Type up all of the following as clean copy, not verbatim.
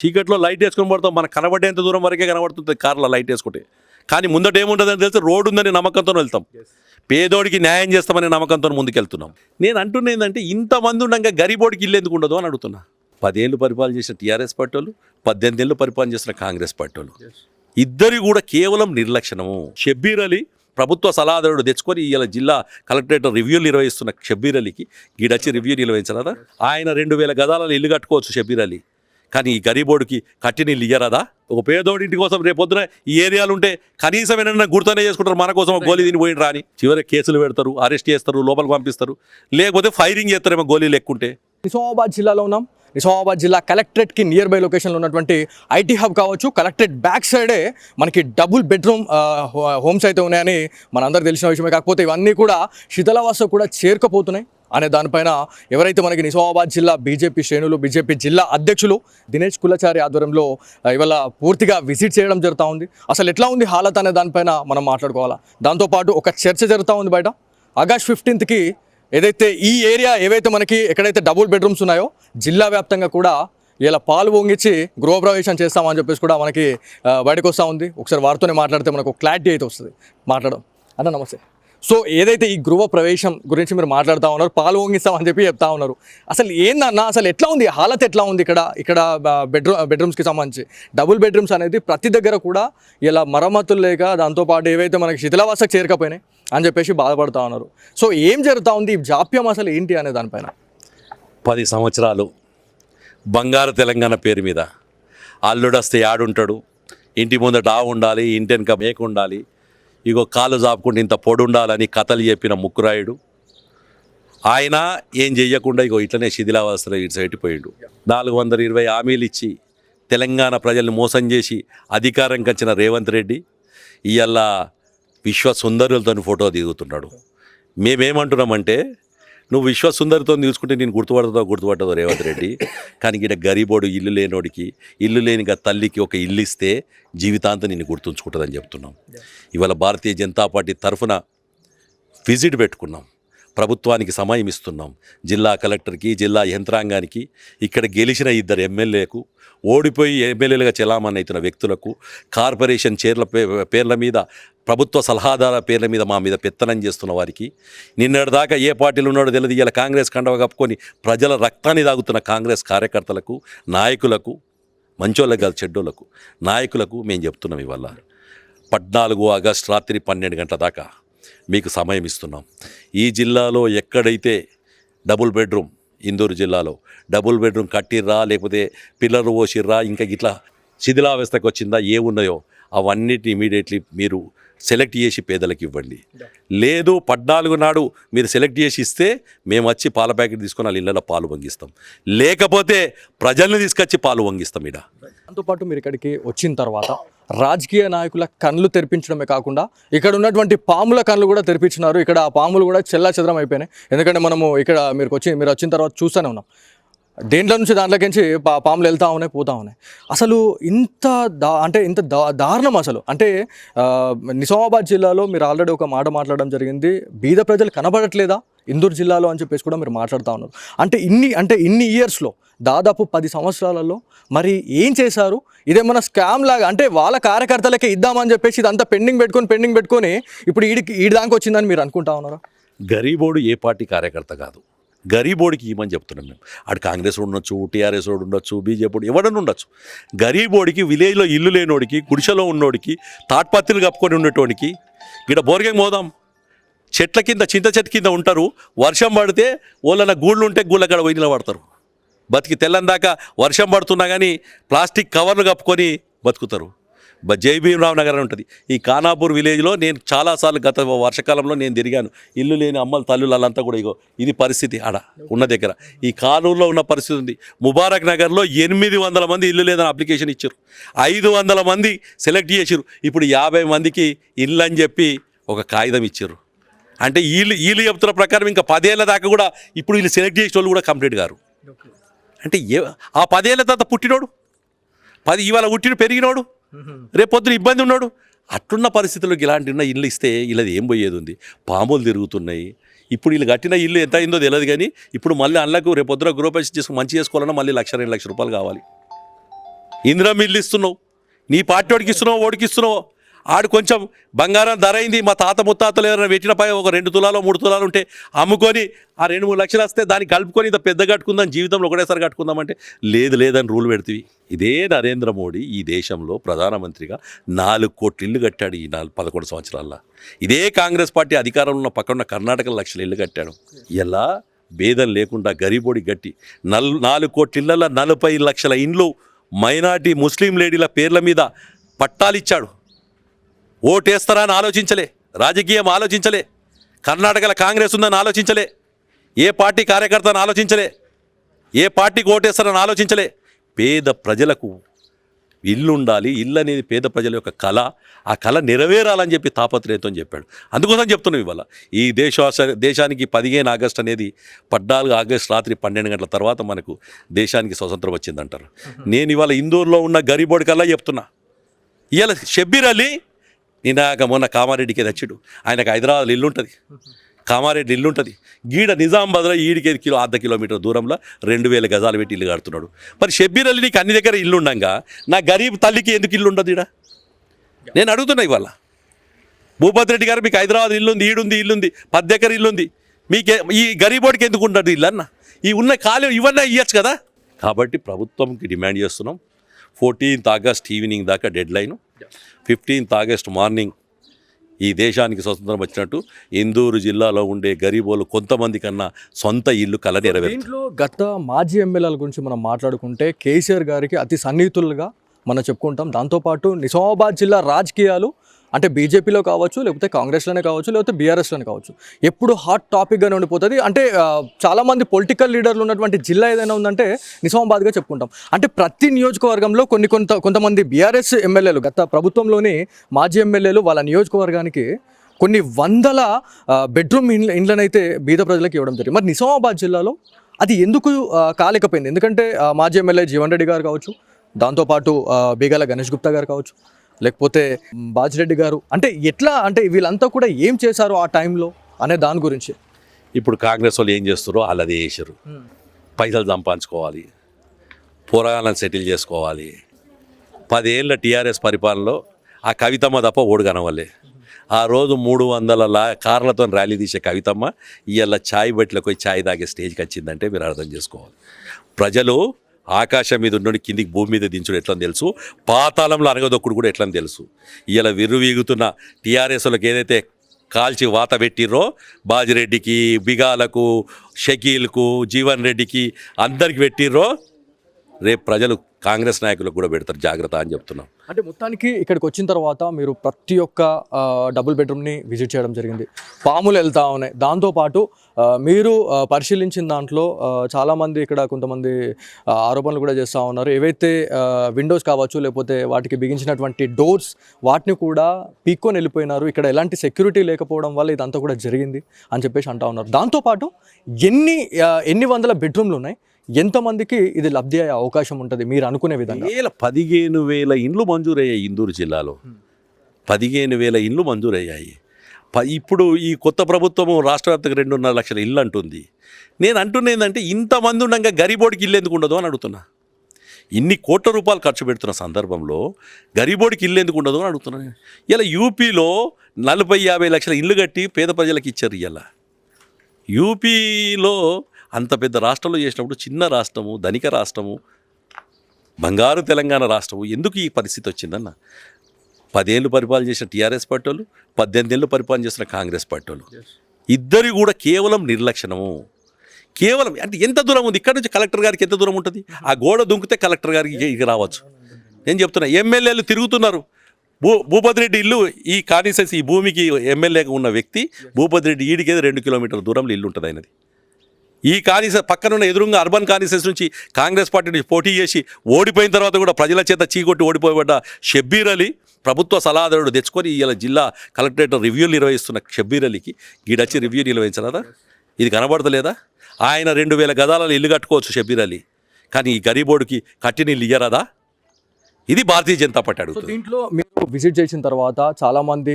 చీకట్లో లైట్ వేసుకొని పడతాం, మనకు కనబడేంత దూరం వరకే కనబడుతుంది కార్లో లైట్ వేసుకుంటే. కానీ ముందట ఏముంటుందని తెలిసి రోడ్డు ఉందని నమ్మకంతో వెళ్తాం, పేదోడికి న్యాయం చేస్తామనే నమ్మకంతో ముందుకెళ్తున్నాం. నేను అంటున్నా ఏంటంటే, ఇంతమంది ఉండగా గరీబోడికి ఇల్లు ఎందుకు ఉండదు అని అడుగుతున్నా. 10 ఏళ్ళు పరిపాలన చేసిన టీఆర్ఎస్ పార్టీ వాళ్ళు, 18 ఏళ్ళు పరిపాలన చేసిన కాంగ్రెస్ పార్టీ వాళ్ళు, ఇద్దరు కూడా కేవలం నిర్లక్ష్యము. షబ్బీర్ అలీ ప్రభుత్వ సలహాదారుడు తెచ్చుకొని ఇలా జిల్లా కలెక్టరేట్ రివ్యూలు నిర్వహిస్తున్న షబ్బీర్ అలీకి గీడచ్చి రివ్యూ నిర్వహించరాదా? ఆయన 2000 గదాలలో ఇల్లు కట్టుకోవచ్చు షబ్బీర్ అలీ, కానీ ఈ గరీబోడికి కట్టిన ఇల్లు ఇయ్యరాదా? ఒక పేదోడి ఇంటి కోసం రేపొద్దున ఈ ఏరియాలు ఉంటే కనీసం ఏమైనా గుర్తునే చేసుకుంటారు, మన కోసం గోళీ తిని పోయిన రాని. చివరికి కేసులు పెడతారు, అరెస్ట్ చేస్తారు, లోపలికి పంపిస్తారు, లేకపోతే ఫైరింగ్ చేస్తారేమో గోళీలు ఎక్కుంటే. నిజామాబాద్ జిల్లాలో ఉన్నాం. నిజామాబాద్ జిల్లా కలెక్టరేట్కి నియర్ బై లొకేషన్లో ఉన్నటువంటి ఐటీ హబ్ కావచ్చు, కలెక్టరేట్ బ్యాక్ సైడే మనకి డబుల్ బెడ్రూమ్ హోమ్స్ అయితే ఉన్నాయని మనందరూ తెలిసిన విషయమే. కాకపోతే ఇవన్నీ కూడా శిథిలావస్థ కూడా చేరుకపోతున్నాయి అనే దానిపైన ఎవరైతే మనకి నిజామాబాద్ జిల్లా బీజేపీ శ్రేణులు, బీజేపీ జిల్లా అధ్యక్షులు దినేష్ కులచారి ఆధ్వర్యంలో ఇవాళ పూర్తిగా విజిట్ చేయడం జరుగుతూ ఉంది. అసలు ఎట్లా ఉంది హాలత్ అనే దానిపైన మనం మాట్లాడుకోవాలా. దాంతోపాటు ఒక చర్చ జరుగుతూ ఉంది బయట. ఆగస్ట్ 15కి ఏదైతే ఈ ఏరియా ఏవైతే మనకి ఎక్కడైతే డబుల్ బెడ్రూమ్స్ ఉన్నాయో జిల్లా వ్యాప్తంగా కూడా ఇలా పాలు పొంగిచ్చి గృహప్రవేశం చేస్తామని చెప్పేసి కూడా మనకి బయటకు వస్తూ ఉంది. ఒకసారి వారితోనే మాట్లాడితే మనకు క్లారిటీ అయితే వస్తుంది. మాట్లాడడం అన్న నమస్తే. సో ఏదైతే ఈ గృహ ప్రవేశం గురించి మీరు మాట్లాడుతూ ఉన్నారు, పాలు పొంగిస్తామని చెప్పి చెప్తా ఉన్నారు, అసలు ఏందన్న అసలు ఎట్లా ఉంది హాలత్, ఎట్లా ఉంది ఇక్కడ బెడ్రూమ్స్కి సంబంధించి? డబుల్ బెడ్రూమ్స్ అనేది ప్రతి దగ్గర కూడా ఇలా మరమ్మతులు లేక, దాంతోపాటు ఏవైతే మనకి శిథిలావస్థకు చేరకపోయినాయి అని చెప్పేసి బాధపడుతూ ఉన్నారు. సో ఏం జరుగుతూ ఉంది, ఈ జాప్యం అసలు ఏంటి అనే దానిపైన? 10 సంవత్సరాలు బంగారు తెలంగాణ పేరు మీద అల్లుడొస్తే ఆడుంటాడు, ఇంటి ముందట ఉండాలి, ఇంటి వెనక మేక ఉండాలి, ఇగో కాలు జాపుకుంటే ఇంత పొడి ఉండాలని కథలు చెప్పిన ముక్కురాయుడు ఆయన ఏం చెయ్యకుండా ఇగో ఇట్లనే శిథిలావస్థలో ఇటు పెట్టిపోయాడు. 420 హామీలు ఇచ్చి తెలంగాణ ప్రజల్ని మోసం చేసి అధికారం వచ్చిన రేవంత్ రెడ్డి ఇవాళ విశ్వసుందరులతో ఫోటో దిగుతున్నాడు. మేమేమంటున్నామంటే, నువ్వు విశ్వసుందరితో తీసుకుంటే నేను గుర్తుపడతావు రేవంత్ రెడ్డి, కానీ ఇక్కడ గరీబోడు ఇల్లు లేనోడికి, ఇల్లు లేని తల్లికి ఒక ఇల్లు ఇస్తే జీవితాంతం నిన్ను గుర్తుంచుకుంటుందని చెప్తున్నాం. ఇవాళ భారతీయ జనతా పార్టీ తరఫున విజిట్ పెట్టుకున్నాం, ప్రభుత్వానికి సమయం ఇస్తున్నాం. జిల్లా కలెక్టర్కి, జిల్లా యంత్రాంగానికి, ఇక్కడ గెలిచిన 2 ఎమ్మెల్యేలకు, ఓడిపోయి ఎమ్మెల్యేలుగా చెలామణి అవుతున్న వ్యక్తులకు, కార్పొరేషన్ చైర్ల పేర్ల మీద, ప్రభుత్వ సలహాదారుల పేర్ల మీద మా మీద పెత్తనం చేస్తున్న వారికి, నిన్నటిదాకా ఏ పార్టీలు ఉన్నాడో తెలియదు ఇలా కాంగ్రెస్ కండవ కప్పుకొని ప్రజల రక్తాన్ని తాగుతున్న కాంగ్రెస్ కార్యకర్తలకు, నాయకులకు, మంచోళ్ళకి కాదు చెడ్డోళ్లకు, నాయకులకు మేము చెప్తున్నాం, ఇవాళ 14 ఆగస్టు రాత్రి 12 గంటల దాకా మీకు సమయం ఇస్తున్నాం. ఈ జిల్లాలో ఎక్కడైతే డబుల్ బెడ్రూమ్, ఇందూరు జిల్లాలో డబుల్ బెడ్రూమ్ కట్టిర్రా, లేకపోతే పిల్లర్లు పోసిర్రా, ఇంకా ఇట్లా శిథిలావస్థకు వచ్చిందా, ఏ ఉన్నాయో అవన్నిటిని ఇమీడియట్లీ మీరు సెలెక్ట్ చేసి పేదలకు ఇవ్వండి. లేదు 14 నాడు మీరు సెలెక్ట్ చేసి ఇస్తే మేము వచ్చి పాల ప్యాకెట్ తీసుకొని వాళ్ళ ఇళ్ళలో పాలు వంగిస్తాం, లేకపోతే ప్రజల్ని తీసుకొచ్చి పాలు వంగిస్తాం. ఇక్కడ దాంతోపాటు మీరు ఇక్కడికి వచ్చిన తర్వాత రాజకీయ నాయకుల కళ్ళు తెరిపించడమే కాకుండా ఇక్కడ ఉన్నటువంటి పాముల కళ్ళు కూడా తెరిపించినారు. ఇక్కడ ఆ పాములు కూడా చెల్లాచెదరం అయిపోయినాయి. ఎందుకంటే మనము ఇక్కడ మీరు వచ్చిన తర్వాత చూస్తూనే ఉన్నాం, దేంట్లో నుంచి దాంట్లోకించి పాములు వెళ్తూ ఉన్నాయి, పోతూ ఉన్నాయి. అసలు ఇంత దారుణం అసలు. అంటే నిజామాబాద్ జిల్లాలో మీరు ఆల్రెడీ ఒక మాట మాట్లాడడం జరిగింది, బీద ప్రజలు కనబడట్లేదా ఇందూరు జిల్లాలో అని చెప్పేసి కూడా మీరు మాట్లాడుతూ ఉన్నారు. ఇన్ని ఇయర్స్లో దాదాపు 10 సంవత్సరాలలో మరి ఏం చేశారు? ఇదేమన్నా స్కామ్ లాగా, అంటే వాళ్ళ కార్యకర్తలకే ఇద్దామని చెప్పేసి ఇదంతా పెండింగ్ పెట్టుకొని ఇప్పుడు ఈడి దాకా వచ్చిందని మీరు అనుకుంటా ఉన్నారా? గరీబోడు ఏ పార్టీ కార్యకర్త కాదు, గరీబోడికి ఇవ్వమని చెప్తున్నాం మేము. అటు కాంగ్రెస్ ఉండొచ్చు, టీఆర్ఎస్ వాడు ఉండొచ్చు, బీజేపీ ఎవడన్నా ఉండొచ్చు. గరీబోడికి, విలేజ్లో ఇల్లు లేనోడికి, గుడిసెలో ఉన్నోడికి, తాట్పత్తులు కప్పుకొని ఉండేటోడికి, ఇక్కడ బోర్గంగ్ పోదాం, చెట్ల కింద, చింత చెట్టు కింద ఉంటారు, వర్షం పడితే ఓళ్ళన గూళ్ళు ఉంటే గూళ్ళక్కడ పోయి నిలబడతారు, బతికి తెల్లని దాకా వర్షం పడుతున్నా కానీ ప్లాస్టిక్ కవర్లు కప్పుకొని బతుకుతారు. జై భీమరావు నగర్ అని ఉంటుంది. ఈ ఖానాపూర్ విలేజ్లో నేను చాలాసార్లు గత వర్షకాలంలో నేను తిరిగాను. ఇల్లు లేని అమ్మలు, తల్లులు వాళ్ళంతా కూడా ఇగో ఇది పరిస్థితి ఆడ ఉన్న దగ్గర. ఈ కానూరులో ఉన్న పరిస్థితి ఉంది. ముబారక్ నగర్లో 800 మంది ఇల్లు లేదని అప్లికేషన్ ఇచ్చారు, 500 మంది సెలెక్ట్ చేసారు. ఇప్పుడు 50 మందికి ఇల్లు అని చెప్పి ఒక కాగితం ఇచ్చారు. అంటే వీళ్ళు చెప్తున్న ప్రకారం ఇంకా 10 ఏళ్ళ దాకా కూడా ఇప్పుడు వీళ్ళు సెలెక్ట్ చేసిన వాళ్ళు కూడా కంప్లీట్ గారు. అంటే ఆ 10 ఏళ్ళ తర్వాత పుట్టినోడు, ఇవాళ పుట్టిన పెరిగినోడు, రేపొద్దున ఇబ్బంది ఉన్నాడు. అట్లున్న పరిస్థితుల్లోకి ఇలాంటి ఉన్న ఇల్లు ఇస్తే వీళ్ళది ఏం పోయేది ఉంది? పాములు తిరుగుతున్నాయి. ఇప్పుడు వీళ్ళు కట్టిన ఇల్లు ఎంత అయిందో తెలియదు, కానీ ఇప్పుడు మళ్ళీ అన్నకు రేపొద్దున గృహప్రవేశం చేసుకుని మంచి చేసుకోవాలన్నా మళ్ళీ 1,00,000-2 లక్షల రూపాయలు కావాలి. ఇందిరా మిల్లు ఇస్తున్నావు, నీ పార్టీ వాడికి ఇస్తున్నావు, ఓడికి ఇస్తున్నావు. ఆడు కొంచెం బంగారం ధర అయింది, మా తాత ముత్తాతలు ఎవరైనా పెట్టిన పై ఒక 2 తులాలు 3 తులాలు ఉంటే అమ్ముకొని ఆ 2-3 లక్షలు వస్తే దాన్ని కలుపుకొని ఇంత పెద్ద కట్టుకుందాం, జీవితంలో ఒకటేసారి కట్టుకుందామంటే లేదని రూల్ పెడుతుంది. ఇదే నరేంద్ర మోడీ ఈ దేశంలో ప్రధానమంత్రిగా 4 కోట్ల ఇల్లు కట్టాడు ఈ 11 సంవత్సరాల్లో. ఇదే కాంగ్రెస్ పార్టీ అధికారంలో ఉన్న పక్కన కర్ణాటకలో లక్షల ఇల్లు కట్టాడు. ఇలా భేదం లేకుండా గరీబోడి గట్టి 4 కోట్ల ఇళ్లలో 40 లక్షల ఇండ్లు మైనార్టీ ముస్లిం లేడీల పేర్ల మీద పట్టాలిచ్చాడు. ఓటేస్తారా అని ఆలోచించలే, రాజకీయం ఆలోచించలే, కర్ణాటకలో కాంగ్రెస్ ఉందని ఆలోచించలే, ఏ పార్టీ కార్యకర్త అని ఆలోచించలే, ఏ పార్టీకి ఓటేస్తారని ఆలోచించలే. పేద ప్రజలకు ఇల్లు ఉండాలి, ఇల్లు అనేది పేద ప్రజల యొక్క కళ, ఆ కళ నెరవేరాలని చెప్పి తాపత్రయంతో చెప్పాడు. అందుకోసం చెప్తున్నాం ఇవాళ ఈ దేశానికి 15 ఆగస్టు అనేది 14 ఆగస్టు రాత్రి 12 గంటల తర్వాత మనకు దేశానికి స్వతంత్రం వచ్చిందంటారు. నేను ఇవాళ ఇందూరులో ఉన్న గరీబోడి కల్లా చెప్తున్నా. ఇవాళ షబ్బీర్ అలీ నినాక మొన్న కామారెడ్డికి తెచ్చిడు, ఆయనకు హైదరాబాద్లో ఇల్లు ఉంటుంది, కామారెడ్డి ఇల్లు ఉంటుంది, గీడ నిజామాబాద్లో ఈడికి 1/2 కిలోమీటర్ దూరంలో 2000 గజాలు పెట్టి ఇల్లు కడుతున్నాడు. మరి షబ్బీర్ అలీ నీకు అన్ని దగ్గర ఇల్లు ఉండగా నా గరీబ్ తల్లికి ఎందుకు ఇల్లు ఉండదు? ఈడ నేను అడుగుతున్నా. ఇవాళ భూపతి రెడ్డి గారు మీకు హైదరాబాద్ ఇల్లుంది, ఈడుంది, ఇల్లుంది, 10 ఎకర్ ఇల్లుంది, మీకే ఈ గరీబోడికి ఎందుకు ఉండదు ఇల్లు అన్న? ఈ ఉన్న ఖాళీ ఇవన్నీ ఇవ్వచ్చు కదా. కాబట్టి ప్రభుత్వంకి డిమాండ్ చేస్తున్నాం, 14th ఆగస్ట్ ఈవినింగ్ దాకా dead line, 15th August morning ఈ దేశానికి స్వతంత్రం వచ్చినట్టు ఇందూరు జిల్లాలో ఉండే గరీబోలు కొంతమంది కన్నా సొంత ఇల్లు కల నెరవేరు. దీంట్లో గత మాజీ ఎమ్మెల్యేల గురించి మనం మాట్లాడుకుంటే కేసీఆర్ గారికి అతి సన్నిహితులుగా మనం చెప్పుకుంటాం. దాంతోపాటు నిజామాబాద్ జిల్లా రాజకీయాలు అంటే బీజేపీలో కావచ్చు, లేకపోతే కాంగ్రెస్లోనే కావచ్చు, లేకపోతే బీఆర్ఎస్లోనే కావచ్చు, ఎప్పుడు హాట్ టాపిక్గానే ఉండిపోతుంది. అంటే చాలామంది పొలిటికల్ లీడర్లు ఉన్నటువంటి జిల్లా ఏదైనా ఉందంటే నిజామాబాద్గా చెప్పుకుంటాం. అంటే ప్రతి నియోజకవర్గంలో కొంతమంది బీఆర్ఎస్ ఎమ్మెల్యేలు, గత ప్రభుత్వంలోని మాజీ ఎమ్మెల్యేలు వాళ్ళ నియోజకవర్గానికి కొన్ని వందల బెడ్రూమ్ ఇండ్లనైతే బీద ప్రజలకు ఇవ్వడం జరిగింది. మరి నిజామాబాద్ జిల్లాలో అది ఎందుకు కాలేకపోయింది? ఎందుకంటే మాజీ ఎమ్మెల్యే జీవన్ రెడ్డి గారు కావచ్చు, దాంతోపాటు బీగాల గణేష్ గుప్తా గారు కావచ్చు, లేకపోతే బాజిరెడ్డి గారు, అంటే ఎట్లా, అంటే వీళ్ళంతా కూడా ఏం చేశారు ఆ టైంలో అనే దాని గురించి. ఇప్పుడు కాంగ్రెస్ వాళ్ళు ఏం చేస్తారో అలాదే చేశారు. పైసలు సంపాదించుకోవాలి, పోరాగాలను సెటిల్ చేసుకోవాలి. 10 ఏళ్ళ టీఆర్ఎస్ పరిపాలనలో ఆ కవితమ్మ తప్ప ఓడు కనవలే. ఆ రోజు 300 కార్లతో ర్యాలీ తీసే కవితమ్మ ఇవాళ ఛాయ్ బట్టిలోకి పోయి ఛాయ్ తాగే స్టేజ్కి వచ్చిందంటే మీరు అర్థం చేసుకోవాలి. ప్రజలు ఆకాశం మీద ఉన్నోడి కిందికి భూమి మీద దించుడు ఎట్లా తెలుసు, పాతాళంలో అనగదొక్కుడు కూడా ఎట్లా తెలుసు. ఇలా విర్రువీగుతున్న టీఆర్ఎస్లకు ఏదైతే కాల్చి వాత పెట్టిర్రో బాజిరెడ్డికి, బిగాలకు, షకీల్కు, జీవన్ రెడ్డికి అందరికి పెట్టిర్రో రేపు ప్రజలు కాంగ్రెస్ నాయకులకు కూడా పెడతారు, జాగ్రత్త అని చెప్తున్నాం. అంటే మొత్తానికి ఇక్కడికి వచ్చిన తర్వాత మీరు ప్రతి ఒక్క డబుల్ బెడ్రూమ్ని విజిట్ చేయడం జరిగింది, పాములు వెళ్తూ ఉన్నాయి. దాంతోపాటు మీరు పరిశీలించిన దాంట్లో చాలామంది ఇక్కడ కొంతమంది ఆరోపణలు కూడా చేస్తూ ఉన్నారు. ఏవైతే విండోస్ కావచ్చు, లేకపోతే వాటికి బిగించినటువంటి డోర్స్, వాటిని కూడా పీక్కొని వెళ్ళిపోయినారు. ఇక్కడ ఎలాంటి సెక్యూరిటీ లేకపోవడం వల్ల ఇదంతా కూడా జరిగింది అని చెప్పేసి అంటూ ఉన్నారు. దాంతోపాటు ఎన్ని వందల బెడ్రూమ్లు ఉన్నాయి, ఎంతమందికి ఇది లబ్ధి అయ్యే అవకాశం ఉంటుంది మీరు అనుకునే విధంగా? 15,000 ఇండ్లు మంజూరయ్యాయి ఇందూరు జిల్లాలో, 15,000 ఇండ్లు మంజూరయ్యాయి. ఇప్పుడు ఈ కొత్త ప్రభుత్వము రాష్ట్ర వ్యాప్తంగా 2.5 లక్షల ఇల్లు అంటుంది. నేను అంటున్నా ఏంటంటే ఇంతమంది ఉండగా గరీబోడికి ఇల్లు ఎందుకు ఉండదు అని అడుగుతున్నా. ఇన్ని కోట్ల రూపాయలు ఖర్చు పెడుతున్న సందర్భంలో గరీబోడికి ఇల్లు ఎందుకు ఉండదు అని అడుగుతున్నాను. ఇలా యూపీలో 40-50 లక్షల ఇల్లు కట్టి పేద ప్రజలకు ఇచ్చారు. ఇలా యూపీలో అంత పెద్ద రాష్ట్రంలో చేసినప్పుడు చిన్న రాష్ట్రము, ధనిక రాష్ట్రము, బంగారు తెలంగాణ రాష్ట్రము ఎందుకు ఈ పరిస్థితి వచ్చిందన్న? 10 ఏళ్ళు పరిపాలన చేసిన టీఆర్ఎస్ పార్టీ వాళ్ళు, 18 ఏళ్ళు పరిపాలన చేసిన కాంగ్రెస్ పార్టీ వాళ్ళు, ఇద్దరు కూడా కేవలం నిర్లక్ష్యము. కేవలం అంటే ఎంత దూరం ఉంది ఇక్కడ నుంచి కలెక్టర్ గారికి, ఎంత దూరం ఉంటుంది? ఆ గోడ దుంకితే కలెక్టర్ గారికి రావచ్చు. నేను చెప్తున్నా, ఎమ్మెల్యేలు తిరుగుతున్నారు. భూపతి రెడ్డి ఇల్లు ఈ కాన్స్టిట్యుయెన్సీ, ఈ భూమికి ఎమ్మెల్యేగా ఉన్న వ్యక్తి భూపతి రెడ్డి ఈడికేదో 2 కిలోమీటర్ల దూరంలో ఇల్లు ఉంటుంది ఆయనది. ఈ పక్కనున్న ఎదురుగా అర్బన్ కాన్స్టిట్యుయెన్సీ నుంచి కాంగ్రెస్ పార్టీ నుంచి పోటీ చేసి ఓడిపోయిన తర్వాత కూడా ప్రజల చేత చీకొట్టి ఓడిపోబడ్డ షబ్బీర్ అలీ, ప్రభుత్వ సలహాదారుడు తెచ్చుకొని ఇలా జిల్లా కలెక్టరేట్ రివ్యూలు నిర్వహిస్తున్న షబ్బీర్ అలీకి గీడొచ్చి రివ్యూ నిర్వహించరాదా? ఇది కనబడతలేదా? ఆయన 2000 గదాలలో ఇల్లు కట్టుకోవచ్చు షబ్బీర్ అలీ, కానీ ఈ గరీబోడికి కట్టిన ఇల్లు ఇయ్యరాదా? ఇది భారతీయ జనతా పార్టీ అడుగుతుంది. దీంట్లో మీరు విజిట్ చేసిన తర్వాత చాలామంది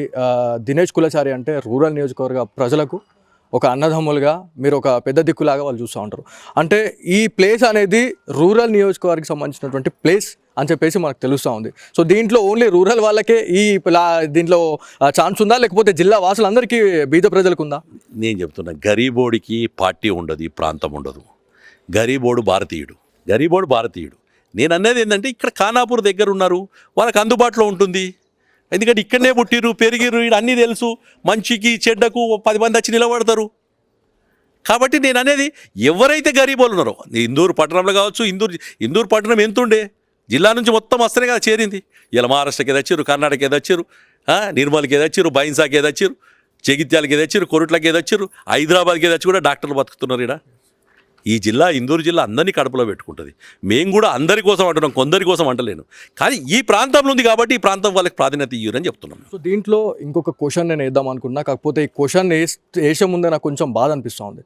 దినేష్ కులచారి అంటే రూరల్ నియోజకవర్గ ప్రజలకు ఒక అన్నదమ్ములుగా మీరు ఒక పెద్ద దిక్కులాగా వాళ్ళు చూస్తూ ఉంటారు. అంటే ఈ ప్లేస్ అనేది రూరల్ నియోజకవర్గానికి సంబంధించినటువంటి ప్లేస్ అని చెప్పేసి మనకు తెలుస్తూ ఉంది. సో దీంట్లో ఓన్లీ రూరల్ వాళ్ళకే దీంట్లో ఛాన్స్ ఉందా, లేకపోతే జిల్లా వాసులందరికీ బీద ప్రజలకు ఉందా? నేను చెప్తున్నా, గరీబోడికి పార్టీ ఉండదు, ఈ ప్రాంతం ఉండదు. గరీబోడు భారతీయుడు. నేను అనేది ఏంటంటే, ఇక్కడ ఖానాపూర్ దగ్గర ఉన్నారు, వాళ్ళకి అందుబాటులో ఉంటుంది. ఎందుకంటే ఇక్కడనే పుట్టిరు, పెరిగిరు, ఇక్కడ అన్నీ తెలుసు. మంచికి చెడ్డకు 10 మంది వచ్చి నిలబడతారు. కాబట్టి నేను అనేది, ఎవరైతే గరీబోళ్ళు ఉన్నారో, ఇందూరు పట్టణంలో కావచ్చు, ఇందూరు పట్టణం ఎంతుండే, జిల్లా నుంచి మొత్తం వస్తేనే కదా చేరింది. ఇలా మహారాష్ట్రకి ఏదొచ్చారు, కర్ణాటక ఏదొచ్చారు, నిర్మల్కి ఏదొచ్చారు, బైన్సాకి ఏదొచ్చారు, జగిత్యాలకి ఏదొచ్చారు, కొరుట్లకి ఏదొచ్చారు, హైదరాబాద్కి ఏదొచ్చి కూడా డాక్టర్లు బతుకుతున్నారు. ఇక్కడ ఈ జిల్లా, ఇందూరు జిల్లా అందరినీ కడుపులో పెట్టుకుంటుంది. మేము కూడా అందరి కోసం అంటున్నాం, కొందరి కోసం అంటలేను. కానీ ఈ ప్రాంతంలో ఉంది కాబట్టి ఈ ప్రాంతం వాళ్ళకి ప్రాధాన్యత ఇయ్యరని చెప్తున్నాం. సో దీంట్లో ఇంకొక క్వశ్చన్ నేను వేద్దాం అనుకున్నా, కాకపోతే ఈ క్వశ్చన్ వేసే ముందే నాకు కొంచెం బాధ అనిపిస్తూ ఉంది.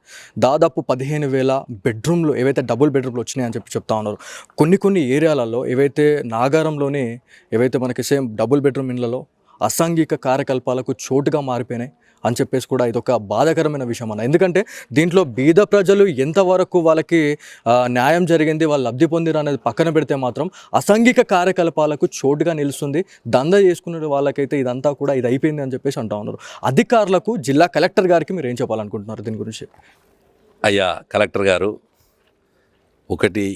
దాదాపు 15,000 బెడ్రూమ్లు ఏవైతే డబుల్ బెడ్రూమ్లు వచ్చినాయి అని చెప్తా ఉన్నారు. కొన్ని ఏరియాలలో ఏవైతే నాగారంలోనే ఏవైతే మనకి సేమ్ డబుల్ బెడ్రూమ్ ఇళ్లలో అసాంఘిక కార్యకలాపాలకు చోటుగా మారిపోయినాయి అని చెప్పేసి కూడా ఇదొక బాధాకరమైన విషయం అన్న. ఎందుకంటే దీంట్లో బీద ప్రజలు ఎంతవరకు వాళ్ళకి న్యాయం జరిగింది, వాళ్ళు లబ్ధి పొందిరు అనేది పక్కన పెడితే మాత్రం అసాంఘిక కార్యకలాపాలకు చోటుగా నిలుస్తుంది. దందా చేసుకునే వాళ్ళకైతే ఇదంతా కూడా ఇది అయిపోయింది అని చెప్పేసి అంటా ఉన్నారు. అధికారులకు, జిల్లా కలెక్టర్ గారికి మీరు ఏం చెప్పాలనుకుంటున్నారు దీని గురించి? అయ్యా కలెక్టర్ గారు, ఒకటి,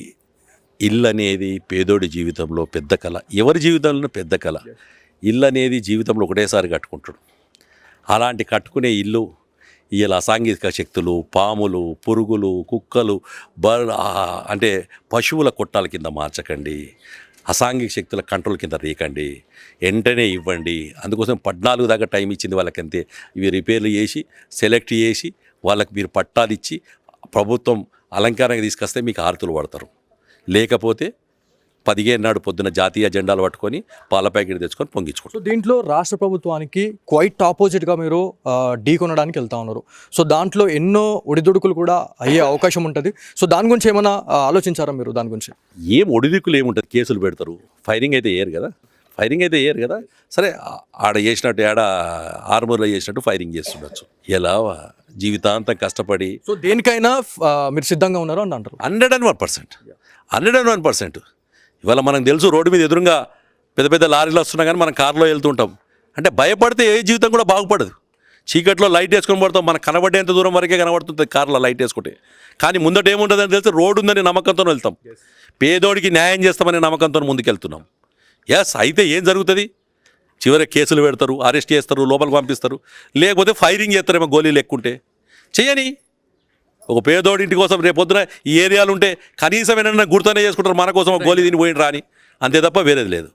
ఇల్లు అనేది పేదోడి జీవితంలో పెద్ద కళ, ఎవరి జీవితంలో పెద్ద కళ. ఇల్లు అనేది జీవితంలో ఒకటేసారి కట్టుకుంటాడు. అలాంటి కట్టుకునే ఇల్లు ఇలా అసాంఘిక శక్తులు, పాములు, పురుగులు, కుక్కలు, అంటే పశువుల కొట్టాల కింద మార్చకండి. అసాంఘిక శక్తుల కంట్రోల్ కింద రేకండి, వెంటనే ఇవ్వండి. అందుకోసం 14 దాకా టైం ఇచ్చింది వాళ్ళకంతే. ఇవి రిపేర్లు చేసి, సెలెక్ట్ చేసి, వాళ్ళకి మీరు పట్టాలు ఇచ్చి ప్రభుత్వం అలంకారంగా తీసుకొస్తే మీకు హారతులు పడతారు. లేకపోతే 15 నాడు పొద్దున జాతీయ జెండాలు పట్టుకొని పాల ప్యాకెట్ తెచ్చుకొని పొంగించుకుంటారు. సో దీంట్లో రాష్ట్ర ప్రభుత్వానికి క్వైట్ ఆపోజిట్గా మీరు ఢీ కొనడానికి వెళ్తా ఉన్నారు. సో దాంట్లో ఎన్నో ఒడిదుడుకులు కూడా అయ్యే అవకాశం ఉంటుంది. సో దాని గురించి ఏమైనా ఆలోచించారా మీరు? దాని గురించి ఏం ఒడిదుడుకులు ఏముంటుంది, కేసులు పెడతారు. ఫైరింగ్ అయితే వేయరు కదా. సరే, ఆడ చేసినట్టు, ఆర్మూర్లో చేసినట్టు ఫైరింగ్ చేస్తుండొచ్చు. ఎలా జీవితాంతం కష్టపడి. సో దేనికైనా మీరు సిద్ధంగా ఉన్నారు అని అంటారు? 101%. ఇవాళ మనకు తెలుసు, రోడ్డు మీద ఎదురుగా పెద్ద లారీలు వస్తున్నా కానీ మనం కారులో వెళ్తుంటాం. అంటే భయపడితే ఏ జీవితం కూడా బాగుపడదు. చీకట్లో లైట్ వేసుకొని పడతాం, మనకు కనబడేంత దూరం వరకే కనబడుతుంది కారులో లైట్ వేసుకుంటే. కానీ ముందట ఏముంటుందని తెలిసి రోడ్డు ఉందని నమ్మకంతో వెళ్తాం. పేదోడికి న్యాయం చేస్తామనే నమ్మకంతో ముందుకెళ్తున్నాం. అయితే ఏం జరుగుతుంది? చివరికి కేసులు పెడతారు, అరెస్ట్ చేస్తారు, లోపలికి పంపిస్తారు. లేకపోతే ఫైరింగ్ చేస్తారేమో గోళీలు ఎక్కుంటే. చేయని ఒక పేదోడింటి కోసం రేపొద్దున ఈ ఏరియాలు ఉంటే కనీసం ఏమైనా గుర్తునే చేసుకుంటారు, మన కోసం ఒక గోళీ తిని పోయిన రాని, అంతే తప్ప వేరేది లేదు.